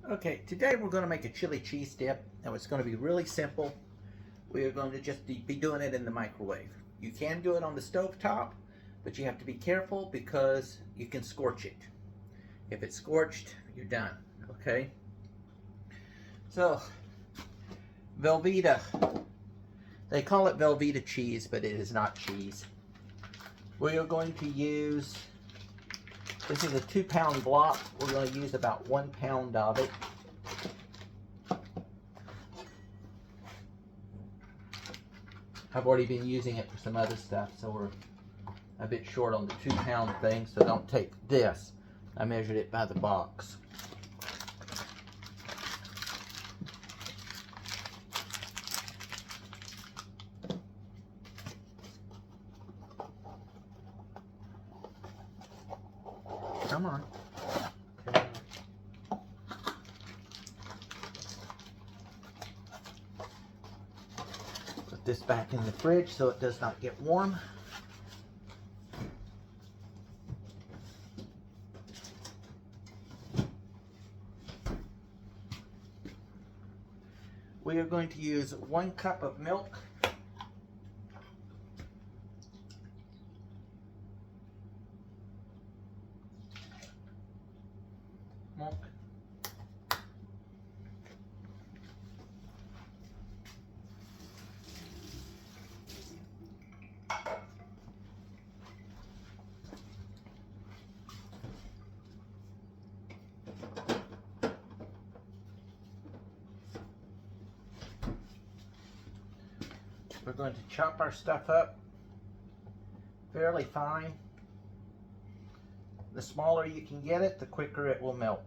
Okay, today we're going to make a chili cheese dip. Now it's going to be really simple. We are going to just be doing it in the microwave. You can do it on the stove top, but you have to be careful because you can scorch it. If it's scorched, you're done. Okay? So, Velveeta. They call it Velveeta cheese, but it is not cheese. We are going to use, this is a 2-pound block. We're going to use about 1 pound of it. I've already been using it for some other stuff, so we're a bit short on the 2-pound thing, so don't take this. I measured it by the box. Come on. Okay. Put this back in the fridge so it does not get warm. We are going to use 1 cup of milk. We're going to chop our stuff up fairly fine. The smaller you can get it, the quicker it will melt.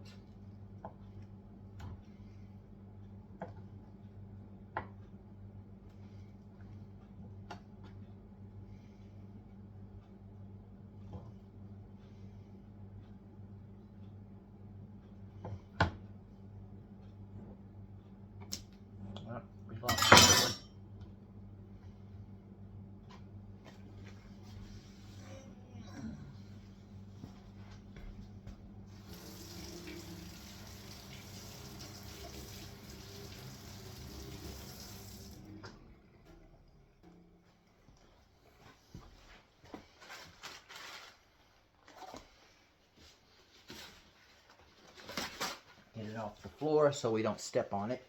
Oh, we lost that one. Get it off the floor so we don't step on it.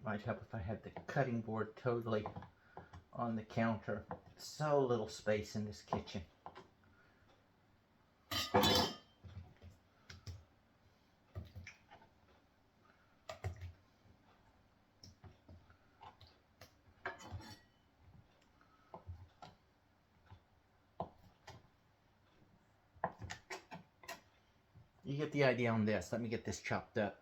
Might help if I had the cutting board totally on the counter. So little space in this kitchen. You get the idea on this. Let me get this chopped up.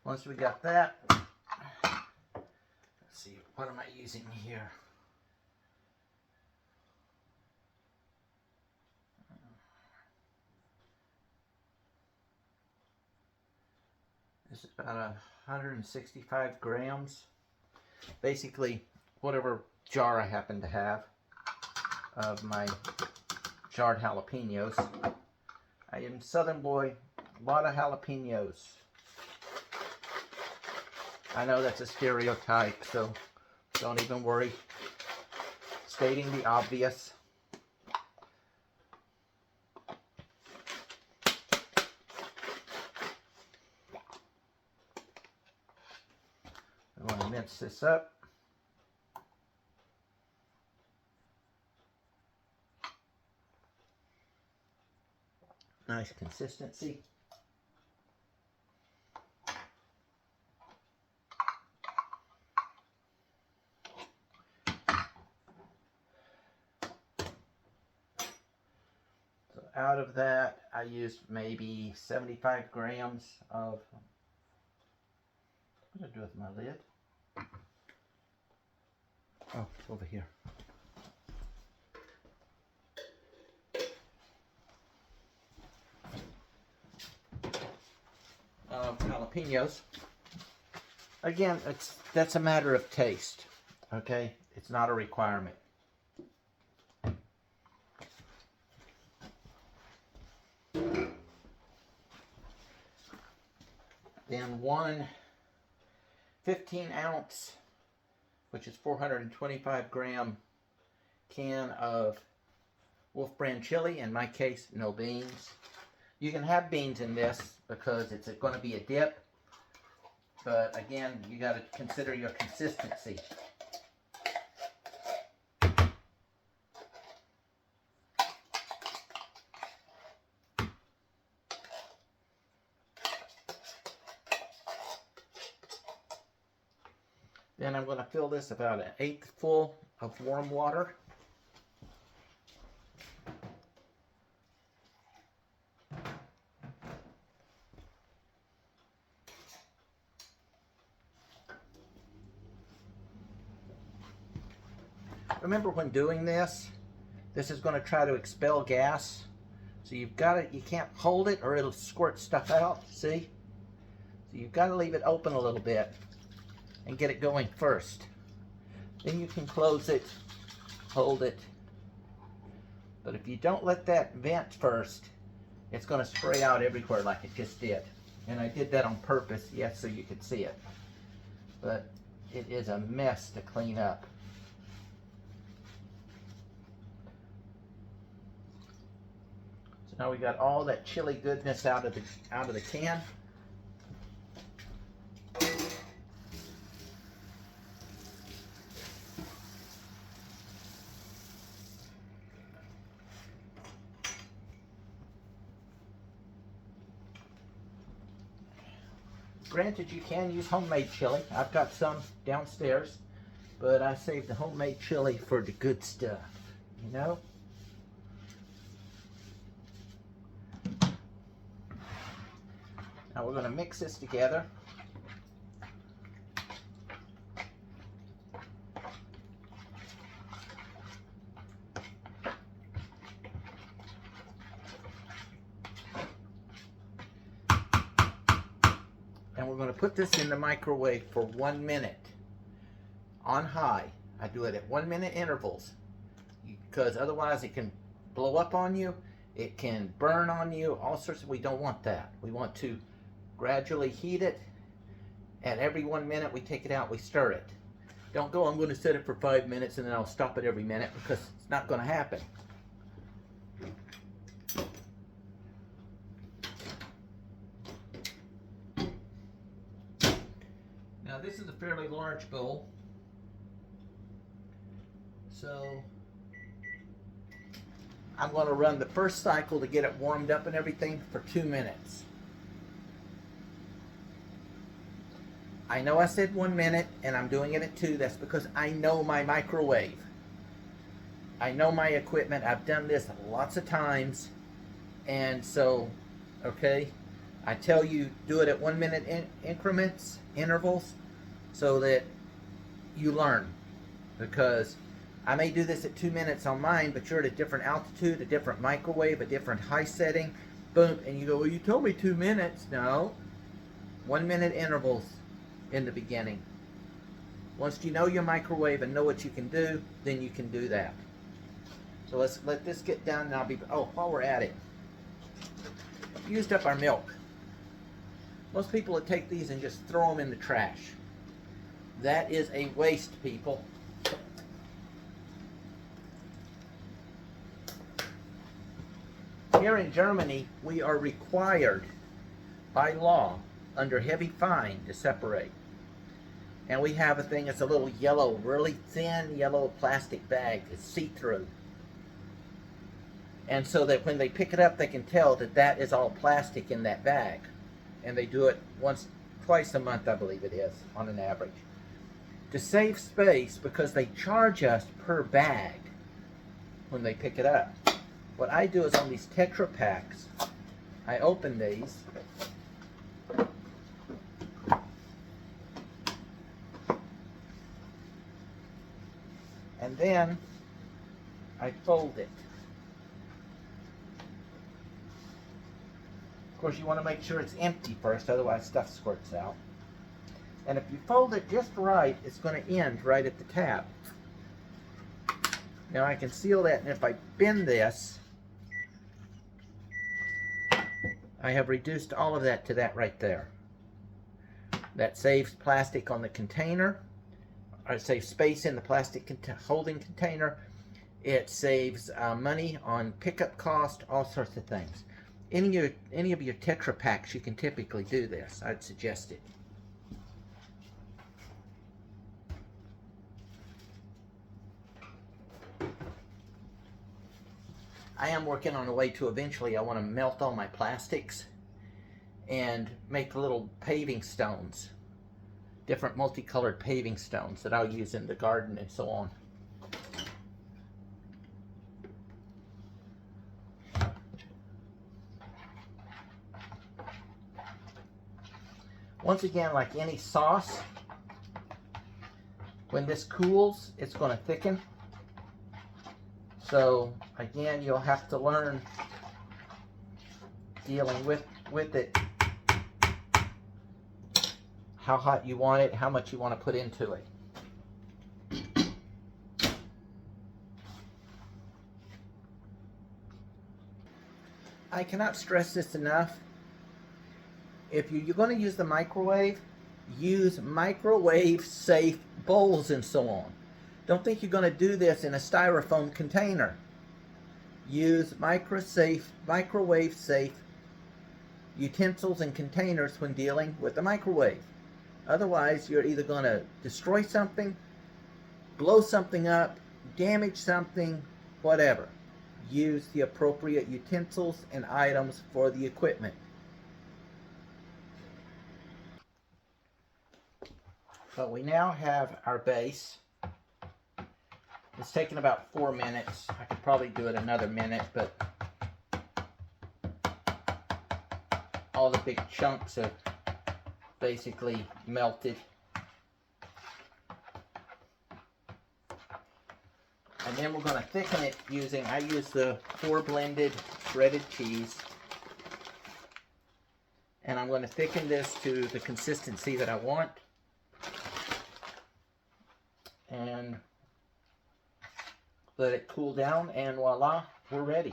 Once we got that, let's see, what am I using here? This is about 165 grams. Basically, whatever jar I happen to have of my jarred jalapenos. I am Southern boy, a lot of jalapenos. I know that's a stereotype, so don't even worry. Stating the obvious. I want to mince this up. Nice consistency. So out of that, I used maybe 75 grams of, what did I do with my lid? Oh, over here. Jalapenos. Again, that's a matter of taste. Okay, it's not a requirement. Then one 15-ounce, which is 425 gram can of Wolf Brand chili. In my case, no beans. You can have beans in this because it's going to be a dip. But again, you got to consider your consistency. Then I'm going to fill this about an 1/8 full of warm water. Remember, when doing this is going to try to expel gas. So you've got to, you can't hold it or it'll squirt stuff out, see? So you've got to leave it open a little bit and get it going first. Then you can close it, hold it. But if you don't let that vent first, it's going to spray out everywhere like it just did. And I did that on purpose, yes, so you could see it. But it is a mess to clean up. So now we got all that chili goodness out of the can. Granted, you can use homemade chili. I've got some downstairs, but I saved the homemade chili for the good stuff, you know? Now we're going to mix this together. And we're going to put this in the microwave for 1 minute on high. I do it at 1 minute intervals because otherwise it can blow up on you, it can burn on you, all sorts of, we don't want that. We want to gradually heat it. At every 1 minute we take it out, we stir it. Don't go, I'm going to set it for 5 minutes and then I'll stop it every minute, because it's not going to happen. Now this is a fairly large bowl, so I'm going to run the first cycle to get it warmed up and everything for 2 minutes. I know I said 1 minute and I'm doing it at 2. That's because I know my microwave. I know my equipment. I've done this lots of times, and so, okay, I tell you do it at 1 minute increments, intervals, so that you learn. Because I may do this at 2 minutes on mine, but you're at a different altitude, a different microwave, a different high setting, boom, and you go, well, you told me 2 minutes. No, 1 minute intervals in the beginning. Once you know your microwave and know what you can do, then you can do that. So let's let this get done, and I'll be, oh, while we're at it, we used up our milk. Most people would take these and just throw them in the trash. That is a waste, people. Here in Germany, we are required by law, under heavy fine, to separate. And we have a thing that's a little yellow, really thin yellow plastic bag that's see-through. And so that when they pick it up, they can tell that that is all plastic in that bag. And they do it twice a month, I believe it is, on an average. To save space, because they charge us per bag when they pick it up. What I do is on these Tetra Paks, I open these. And then I fold it. Of course, you want to make sure it's empty first, otherwise stuff squirts out. And if you fold it just right, it's going to end right at the tab. Now I can seal that, and if I bend this, I have reduced all of that to that right there. That saves plastic on the container. Or it saves space in the plastic holding container. It saves money on pickup cost, all sorts of things. Any of your Tetra Paks, you can typically do this. I'd suggest it. I am working on a way to eventually, I want to melt all my plastics and make little paving stones, different multicolored paving stones that I'll use in the garden and so on. Once again, like any sauce, when this cools, it's going to thicken. So again, you'll have to learn dealing with it, how hot you want it, how much you want to put into it. I cannot stress this enough. If you're going to use the microwave, use microwave safe bowls and so on. Don't think you're going to do this in a styrofoam container. Use microwave safe utensils and containers when dealing with the microwave. Otherwise, you're either going to destroy something, blow something up, damage something, whatever. Use the appropriate utensils and items for the equipment. So we now have our base. It's taken about 4 minutes. I could probably do it another minute, but all the big chunks have basically melted. And then we're going to thicken it using, I use the 4-blended shredded cheese. And I'm going to thicken this to the consistency that I want. And let it cool down, and voila, we're ready.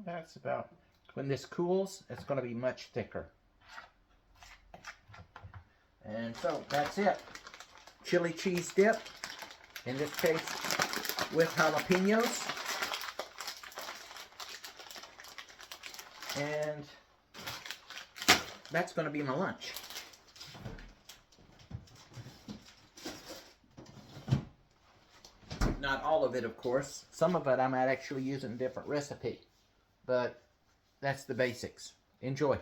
That's about, when this cools, it's going to be much thicker. And so that's it. Chili cheese dip, in this case with jalapenos. And that's going to be my lunch. Not all of it, of course. Some of it I might actually use in a different recipe. But that's the basics. Enjoy.